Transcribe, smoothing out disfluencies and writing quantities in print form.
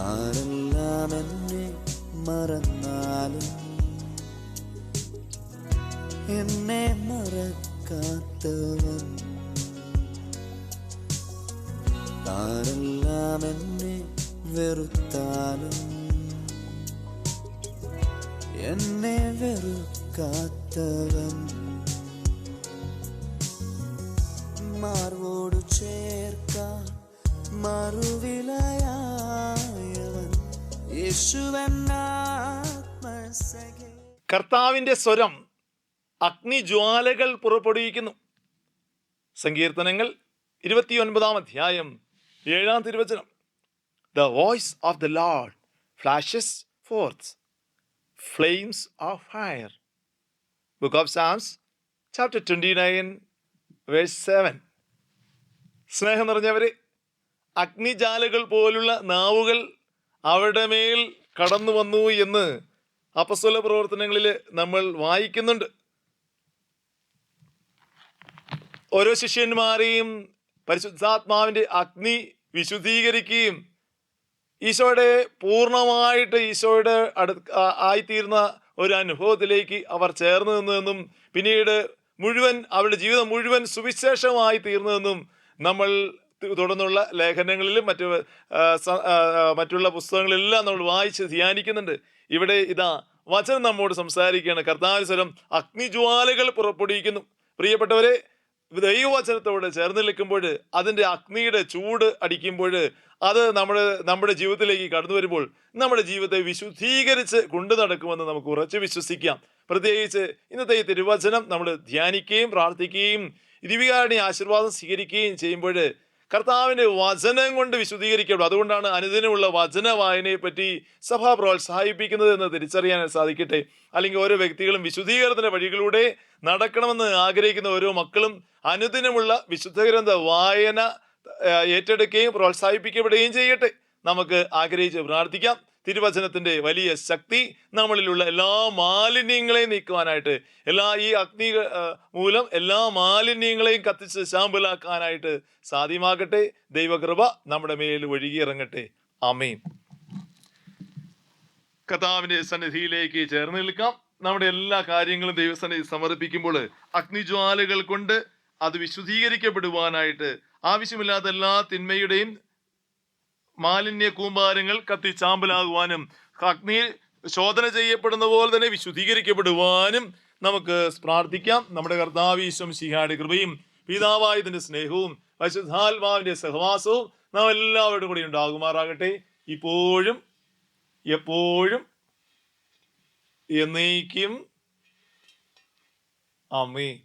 ആരെല്ലാം എന്നെ മറന്നാലും എന്നെ മറക്കാത്തവൻ, ആരെല്ലാം എന്നെ വെറുത്താലും എന്നെ വെറുക്കാത്തവൻ, മാർവോട് ചേർക്കാൻ മറുവിലയായവൻ യേശുവൻ ആത്മസഖി. കർത്താവിന്റെ സ്വരം അഗ്നിജ്വാലകൾ പുറപ്പെടുവിക്കുന്നു. സങ്കീർത്തനങ്ങൾ 29 അധ്യായം 7 തിരുവചനം. The voice of the Lord flashes forth flames of fire. Book of Psalms chapter 29 verse 7. സ്നേഹം നിറഞ്ഞവരെ, അഗ്നിജാലകൾ പോലുള്ള നാവുകൾ അവരുടെ മേൽ കടന്നു വന്നു എന്ന് അപ്പസ്തോല പ്രവർത്തനങ്ങളിൽ നമ്മൾ വായിക്കുന്നുണ്ട്. ഓരോ ശിഷ്യന്മാരെയും പരിശുദ്ധാത്മാവിൻ്റെ അഗ്നി വിശുദ്ധീകരിക്കുകയും ഈശോയുടെ പൂർണ്ണമായിട്ട് ഈശോയുടെ ആയിത്തീർന്ന ഒരു അനുഭവത്തിലേക്ക് അവർ ചേർന്ന് നിന്നതെന്നും പിന്നീട് മുഴുവൻ അവരുടെ ജീവിതം മുഴുവൻ സുവിശേഷമായി തീർന്നതെന്നും നമ്മൾ തുടർന്നുള്ള ലേഖനങ്ങളിലും മറ്റുള്ള പുസ്തകങ്ങളിലെല്ലാം നമ്മൾ വായിച്ച് ധ്യാനിക്കുന്നുണ്ട്. ഇവിടെ ഇതാ വചനം നമ്മോട് സംസാരിക്കുകയാണ്. കർത്താവിന്റെ സ്വരം അഗ്നിജ്വാലകൾ പുറപ്പെടുവിക്കുന്നു. പ്രിയപ്പെട്ടവരെ, ദൈവവചനത്തോട് ചേർന്ന് നിൽക്കുമ്പോൾ അതിൻ്റെ അഗ്നിയുടെ ചൂട് അടിക്കുമ്പോൾ അത് നമ്മുടെ ജീവിതത്തിലേക്ക് കടന്നു വരുമ്പോൾ നമ്മുടെ ജീവിതത്തെ വിശുദ്ധീകരിച്ച് കൊണ്ടു നടക്കുമെന്ന് നമുക്ക് ഉറച്ചു വിശ്വസിക്കാം. പ്രത്യേകിച്ച് ഇന്നത്തെ ഈ തിരുവചനം നമ്മൾ ധ്യാനിക്കുകയും പ്രാർത്ഥിക്കുകയും ദിവ്യകാരുണ്യ ആശീർവാദം സ്വീകരിക്കുകയും ചെയ്യുമ്പോൾ കർത്താവിൻ്റെ വചനം കൊണ്ട് വിശുദ്ധീകരിക്കപ്പെടും. അതുകൊണ്ടാണ് അനുദിനമുള്ള വചന വായനയെ പറ്റി സഭ പ്രോത്സാഹിപ്പിക്കുന്നത് എന്ന് തിരിച്ചറിയാൻ സാധിക്കട്ടെ. അല്ലെങ്കിൽ ഓരോ വ്യക്തികളും വിശുദ്ധീകരണത്തിൻ്റെ വഴികളിലൂടെ നടക്കണമെന്ന് ആഗ്രഹിക്കുന്ന ഓരോ മക്കളും അനുദിനമുള്ള വിശുദ്ധ ഗ്രന്ഥ വായന ഏറ്റെടുക്കുകയും പ്രോത്സാഹിപ്പിക്കപ്പെടുകയും ചെയ്യട്ടെ. നമുക്ക് ആഗ്രഹിച്ച് പ്രാർത്ഥിക്കാം. തിരുവചനത്തിൻ്റെ വലിയ ശക്തി നമ്മളിലുള്ള എല്ലാ മാലിന്യങ്ങളെയും നീക്കുവാനായിട്ട്, ഈ അഗ്നി മൂലം എല്ലാ മാലിന്യങ്ങളെയും കത്തിച്ച് ശാമ്പലാക്കാനായിട്ട് സാധ്യമാകട്ടെ. ദൈവകൃപ നമ്മുടെ മേൽ ഒഴുകിയിറങ്ങട്ടെ. ആമേൻ. കർത്താവിൻ്റെ സന്നിധിയിലേക്ക് ചേർന്ന് നിൽക്കാം. നമ്മുടെ എല്ലാ കാര്യങ്ങളും ദൈവസന്നിധി സമർപ്പിക്കുമ്പോൾ അഗ്നിജ്വാലകൾ കൊണ്ട് അത് വിശുദ്ധീകരിക്കപ്പെടുവാനായിട്ട് ആവശ്യമില്ലാത്ത എല്ലാ തിന്മയുടെയും മാലിന്യ കൂമ്പാരങ്ങൾ കത്തിച്ചാമ്പലാകുവാനും അഗ്നി ശോധന ചെയ്യപ്പെടുന്ന പോലെ തന്നെ വിശുദ്ധീകരിക്കപ്പെടുവാനും നമുക്ക് പ്രാർത്ഥിക്കാം. നമ്മുടെ കർത്താവ് ഈശോ മിശിഹായുടെ കൃപയും പിതാവായതിൻ്റെ സ്നേഹവും പരിശുദ്ധാത്മാവിൻ്റെ സഹവാസവും നാം എല്ലാവരുടെ കൂടെ ഉണ്ടാകുമാറാകട്ടെ, ഇപ്പോഴും എപ്പോഴും എന്നേക്കും. ആമേൻ.